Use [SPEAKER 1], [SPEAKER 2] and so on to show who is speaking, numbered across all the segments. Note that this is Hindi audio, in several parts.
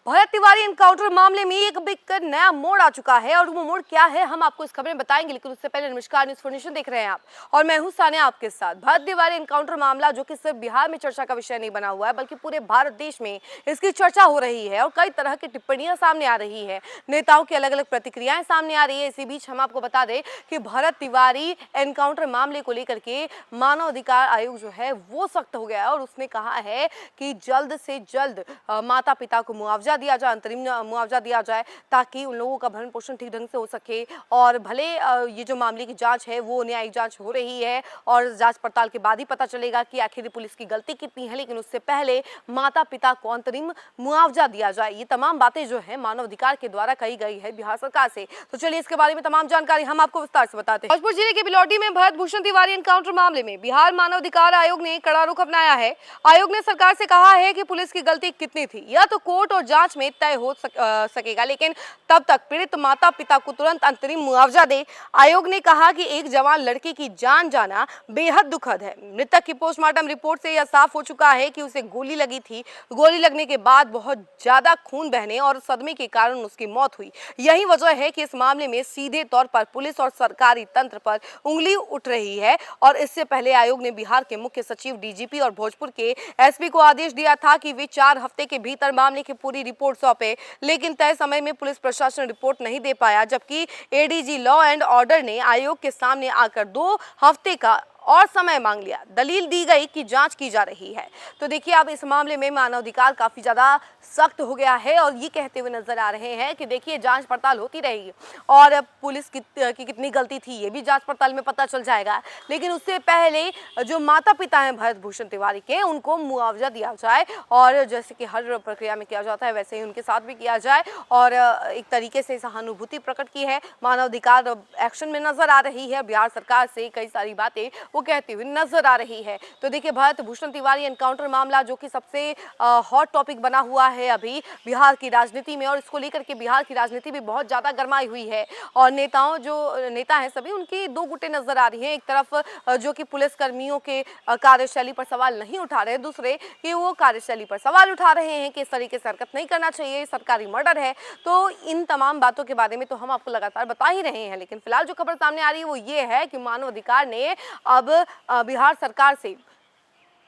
[SPEAKER 1] भरत तिवारी एनकाउंटर मामले में एक बिग नया मोड़ आ चुका है और वो मोड़ क्या है हम आपको इस खबर में बताएंगे, लेकिन उससे पहले नमस्कार, न्यूज़ फॉर देख रहे हैं आप और मैं हूं सानिया आपके साथ। भरत तिवारी एनकाउंटर मामला जो कि सिर्फ बिहार में चर्चा का विषय नहीं बना हुआ है बल्कि पूरे भारत देश में इसकी चर्चा हो रही है और कई तरह की टिप्पणियां सामने आ रही है, नेताओं की अलग अलग प्रतिक्रियाएं सामने आ रही है। इसी बीच हम आपको बता दें कि भरत तिवारी एनकाउंटर मामले को लेकर के मानव अधिकार आयोग जो है वो सख्त हो गया है और उसने कहा है कि जल्द से जल्द माता पिता को मुआवजा दिया जाए, अंतरिम मुआवजा दिया जाए ताकि उन लोगों का भरण पोषण ठीक ढंग से हो सके। और भले ये जो मामले की जांच है वो न्यायिक जांच हो रही है और जांच पड़ताल के बाद ही पता चलेगा कि आखिर पुलिस की गलती कितनी है, लेकिन उससे पहले माता पिता को अंतरिम मुआवजा दिया जाए। ये तमाम बातें जो है मानव अधिकार के द्वारा कही गई है बिहार सरकार से। तो चलिए इसके बारे में तमाम जानकारी हम आपको विस्तार से बताते हैं। भोजपुर जिले के बिलौटी में भरत भूषण तिवारी एनकाउंटर मामले में बिहार मानव अधिकार आयोग ने कड़ा रुख अपनाया है। आयोग ने सरकार से कहा है कि पुलिस की गलती कितनी थी यह तो कोर्ट और जांच में तय हो सकेगा, लेकिन तब तक पीड़ित माता पिता को तुरंत अंतरिम मुआवजा दे। आयोग ने कहा कि एक जवान लड़की की जान जाना बेहद दुखद है। मृतक की पोस्टमार्टम रिपोर्ट से यह साफ हो चुका है कि उसे गोली लगी थी। गोली लगने के बाद बहुत ज्यादा खून बहने और सदमे के कारण उसकी मौत हुई। यही वजह है कि इस मामले में सीधे तौर पर पुलिस और सरकारी तंत्र पर उंगली उठ रही है। और इससे पहले आयोग ने बिहार के मुख्य सचिव, डीजीपी और भोजपुर के एसपी को आदेश दिया था कि वे 4 हफ्ते के भीतर मामले की पूरी रिपोर्ट सौंपे, लेकिन तय समय में पुलिस प्रशासन रिपोर्ट नहीं दे पाया। जबकि एडीजी लॉ एंड ऑर्डर ने आयोग के सामने आकर 2 हफ्ते का और समय मांग लिया। दलील दी गई कि जांच की जा रही है। तो देखिए अब इस मामले में मानवाधिकार काफी ज्यादा सख्त हो गया है और ये कहते हुए नजर आ रहे हैं कि देखिए जांच पड़ताल होती रहेगी और पुलिस की कितनी गलती थी ये भी जांच पड़ताल में पता चल जाएगा, लेकिन उससे पहले जो माता पिता हैं भरत भूषण तिवारी के, उनको मुआवजा दिया जाए और जैसे कि हर प्रक्रिया में किया जाता है वैसे ही उनके साथ भी किया जाए। और एक तरीके से सहानुभूति प्रकट की है, मानवाधिकार एक्शन में नजर आ रही है। बिहार सरकार से कई सारी बातें वो कहती हुई नजर आ रही है। तो देखिए भरत भूषण तिवारी एनकाउंटर मामला जो कि सबसे हॉट टॉपिक बना हुआ है अभी बिहार की राजनीति में, और इसको लेकर के बिहार की राजनीति भी बहुत ज्यादा गरमाई हुई है और नेता हैं सभी उनकी 2 गुटें नजर आ रही हैं। एक तरफ जो कि पुलिस कर्मियों के कार्यशैली पर सवाल नहीं उठा रहे, दूसरे कि वो कार्यशैली पर सवाल उठा रहे हैं कि इस तरीके से हरकत नहीं करना चाहिए, सरकारी मर्डर है। तो इन तमाम बातों के बारे में तो हम आपको लगातार बता ही रहे हैं, लेकिन फिलहाल जो खबर सामने आ रही है वो ये है कि मानव अधिकार ने अब बिहार सरकार से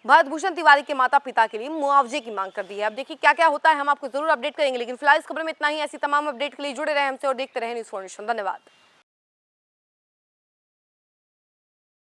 [SPEAKER 1] भरत भूषण तिवारी के माता पिता के लिए मुआवजे की मांग कर दी है। अब देखिए क्या क्या होता है हम आपको जरूर अपडेट करेंगे, लेकिन फिलहाल इस खबर में इतना ही। ऐसी तमाम अपडेट के लिए जुड़े रहे हमसे और देखते रहे न्यूज़ फॉर नेशन। धन्यवाद।